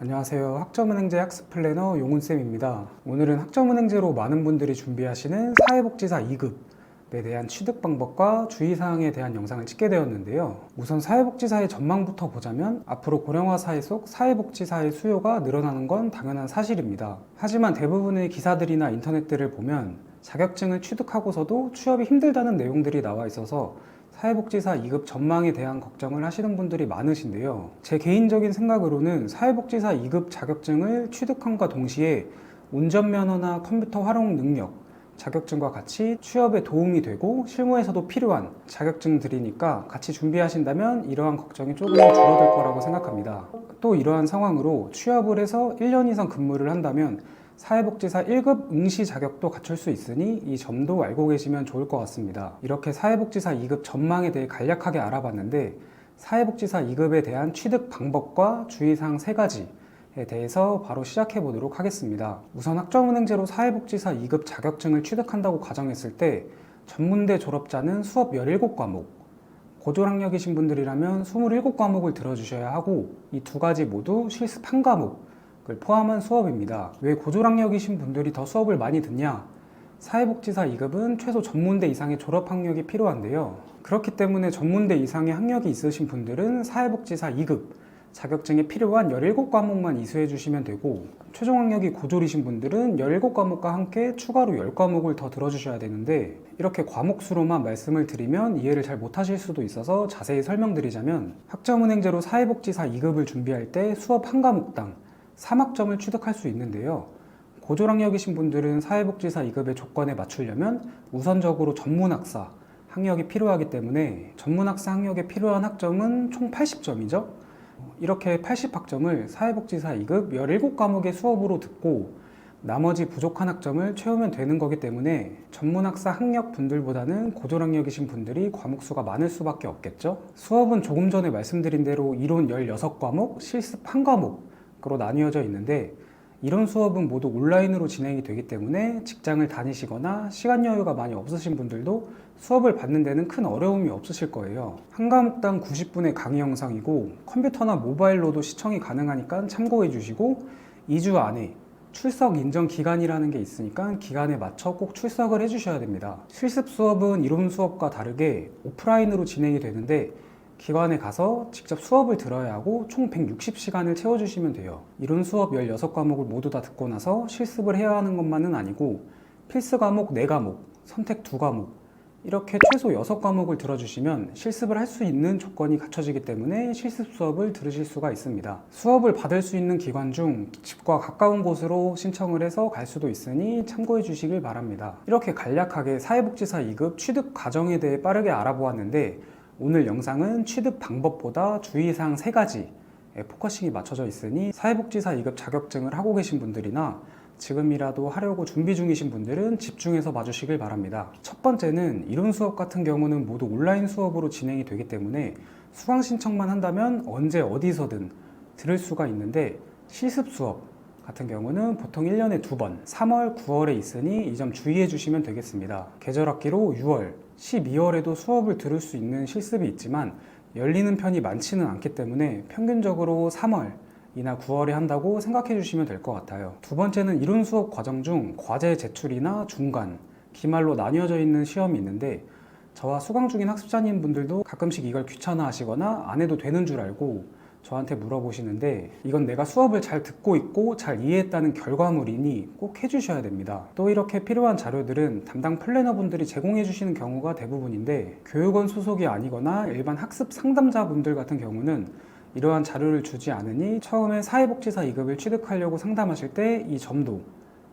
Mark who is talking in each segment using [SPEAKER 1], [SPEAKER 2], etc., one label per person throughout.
[SPEAKER 1] 안녕하세요. 학점은행제 학습 플래너 용훈쌤입니다. 오늘은 학점은행제로 많은 분들이 준비하시는 사회복지사 2급에 대한 취득 방법과 주의사항에 대한 영상을 찍게 되었는데요. 우선 사회복지사의 전망부터 보자면 앞으로 고령화 사회 속 사회복지사의 수요가 늘어나는 건 당연한 사실입니다. 하지만 대부분의 기사들이나 인터넷들을 보면 자격증을 취득하고서도 취업이 힘들다는 내용들이 나와 있어서 사회복지사 2급 전망에 대한 걱정을 하시는 분들이 많으신데요. 제 개인적인 생각으로는 사회복지사 2급 자격증을 취득함과 동시에 운전면허나 컴퓨터 활용 능력, 자격증과 같이 취업에 도움이 되고 실무에서도 필요한 자격증들이니까 같이 준비하신다면 이러한 걱정이 조금 줄어들 거라고 생각합니다. 또 이러한 상황으로 취업을 해서 1년 이상 근무를 한다면 사회복지사 1급 응시 자격도 갖출 수 있으니 이 점도 알고 계시면 좋을 것 같습니다. 이렇게 사회복지사 2급 전망에 대해 간략하게 알아봤는데 사회복지사 2급에 대한 취득 방법과 주의사항 3가지에 대해서 바로 시작해 보도록 하겠습니다. 우선 학점은행제로 사회복지사 2급 자격증을 취득한다고 가정했을 때 전문대 졸업자는 수업 17과목, 고졸학력이신 분들이라면 27과목을 들어주셔야 하고 이 두 가지 모두 실습 1과목 포함한 수업입니다. 왜 고졸학력이신 분들이 더 수업을 많이 듣냐? 사회복지사 2급은 최소 전문대 이상의 졸업학력이 필요한데요. 그렇기 때문에 전문대 이상의 학력이 있으신 분들은 사회복지사 2급 자격증에 필요한 17과목만 이수해 주시면 되고 최종학력이 고졸이신 분들은 17과목과 함께 추가로 10과목을 더 들어주셔야 되는데 이렇게 과목수로만 말씀을 드리면 이해를 잘 못하실 수도 있어서 자세히 설명드리자면 학점은행제로 사회복지사 2급을 준비할 때 수업 1과목당 3학점을 취득할 수 있는데요. 고졸학력이신 분들은 사회복지사 2급의 조건에 맞추려면 우선적으로 전문학사 학력이 필요하기 때문에 전문학사 학력에 필요한 학점은 총 80점이죠. 이렇게 80학점을 사회복지사 2급 17과목의 수업으로 듣고 나머지 부족한 학점을 채우면 되는 거기 때문에 전문학사 학력 분들보다는 고졸학력이신 분들이 과목수가 많을 수밖에 없겠죠. 수업은 조금 전에 말씀드린 대로 이론 16과목, 실습 1과목 으로 나뉘어져 있는데 이런 수업은 모두 온라인으로 진행이 되기 때문에 직장을 다니시거나 시간 여유가 많이 없으신 분들도 수업을 받는 데는 큰 어려움이 없으실 거예요. 한 과목당 90분의 강의 영상이고 컴퓨터나 모바일로도 시청이 가능하니까 참고해 주시고 2주 안에 출석 인정 기간이라는 게 있으니까 기간에 맞춰 꼭 출석을 해 주셔야 됩니다. 실습 수업은 이론 수업과 다르게 오프라인으로 진행이 되는데 기관에 가서 직접 수업을 들어야 하고 총 160시간을 채워주시면 돼요. 이론 수업 16과목을 모두 다 듣고 나서 실습을 해야 하는 것만은 아니고 필수 과목 4과목, 선택 2과목 이렇게 최소 6과목을 들어주시면 실습을 할 수 있는 조건이 갖춰지기 때문에 실습 수업을 들으실 수가 있습니다. 수업을 받을 수 있는 기관 중 집과 가까운 곳으로 신청을 해서 갈 수도 있으니 참고해 주시길 바랍니다. 이렇게 간략하게 사회복지사 2급 취득 과정에 대해 빠르게 알아보았는데 오늘 영상은 취득 방법보다 주의사항 3가지에 포커싱이 맞춰져 있으니 사회복지사 2급 자격증을 하고 계신 분들이나 지금이라도 하려고 준비 중이신 분들은 집중해서 봐주시길 바랍니다. 첫 번째는 이론 수업 같은 경우는 모두 온라인 수업으로 진행이 되기 때문에 수강 신청만 한다면 언제 어디서든 들을 수가 있는데 실습 수업 같은 경우는 보통 1년에 2번 3월, 9월에 있으니 이 점 주의해 주시면 되겠습니다. 계절학기로 6월, 12월에도 수업을 들을 수 있는 실습이 있지만 열리는 편이 많지는 않기 때문에 평균적으로 3월이나 9월에 한다고 생각해 주시면 될 것 같아요. 두 번째는 이론 수업 과정 중 과제 제출이나 중간, 기말로 나뉘어져 있는 시험이 있는데 저와 수강 중인 학습자님 분들도 가끔씩 이걸 귀찮아 하시거나 안 해도 되는 줄 알고 저한테 물어보시는데 이건 내가 수업을 잘 듣고 있고 잘 이해했다는 결과물이니 꼭 해주셔야 됩니다. 또 이렇게 필요한 자료들은 담당 플래너분들이 제공해 주시는 경우가 대부분인데 교육원 소속이 아니거나 일반 학습 상담자분들 같은 경우는 이러한 자료를 주지 않으니 처음에 사회복지사 2급을 취득하려고 상담하실 때 이 점도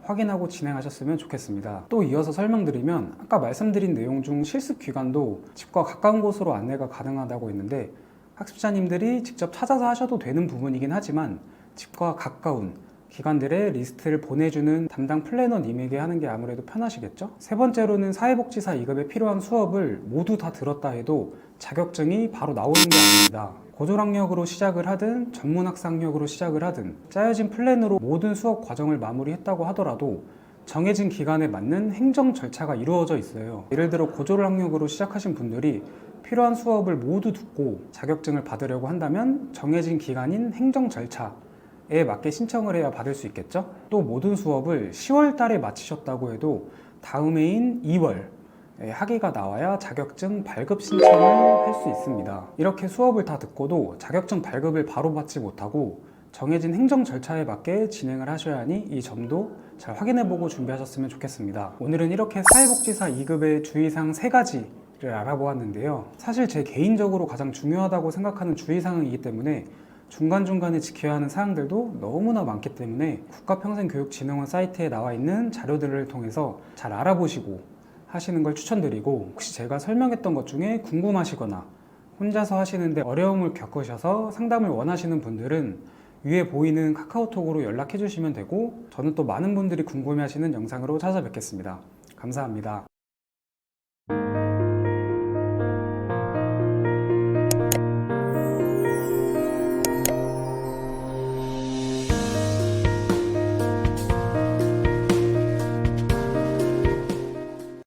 [SPEAKER 1] 확인하고 진행하셨으면 좋겠습니다. 또 이어서 설명드리면 아까 말씀드린 내용 중 실습 기간도 집과 가까운 곳으로 안내가 가능하다고 했는데 학습자님들이 직접 찾아서 하셔도 되는 부분이긴 하지만 집과 가까운 기관들의 리스트를 보내주는 담당 플래너님에게 하는 게 아무래도 편하시겠죠? 세 번째로는 사회복지사 2급에 필요한 수업을 모두 다 들었다 해도 자격증이 바로 나오는 게 아닙니다. 고졸학력으로 시작을 하든 전문학사학력으로 시작을 하든 짜여진 플랜으로 모든 수업 과정을 마무리했다고 하더라도 정해진 기간에 맞는 행정 절차가 이루어져 있어요. 예를 들어 고졸학력으로 시작하신 분들이 필요한 수업을 모두 듣고 자격증을 받으려고 한다면 정해진 기간인 행정 절차 에 맞게 신청을 해야 받을 수 있겠죠? 또 모든 수업을 10월 달에 마치셨다고 해도 다음 해인 2월 학위가 나와야 자격증 발급 신청을 할 수 있습니다. 이렇게 수업을 다 듣고도 자격증 발급을 바로 받지 못하고 정해진 행정 절차에 맞게 진행을 하셔야 하니 이 점도 잘 확인해보고 준비하셨으면 좋겠습니다. 오늘은 이렇게 사회복지사 2급의 주의사항 3가지를 알아보았는데요. 사실 제 개인적으로 가장 중요하다고 생각하는 주의사항이기 때문에 중간중간에 지켜야 하는 사항들도 너무나 많기 때문에 국가평생교육진흥원 사이트에 나와 있는 자료들을 통해서 잘 알아보시고 하시는 걸 추천드리고, 혹시 제가 설명했던 것 중에 궁금하시거나 혼자서 하시는데 어려움을 겪으셔서 상담을 원하시는 분들은 위에 보이는 카카오톡으로 연락해 주시면 되고, 저는 또 많은 분들이 궁금해하시는 영상으로 찾아뵙겠습니다. 감사합니다.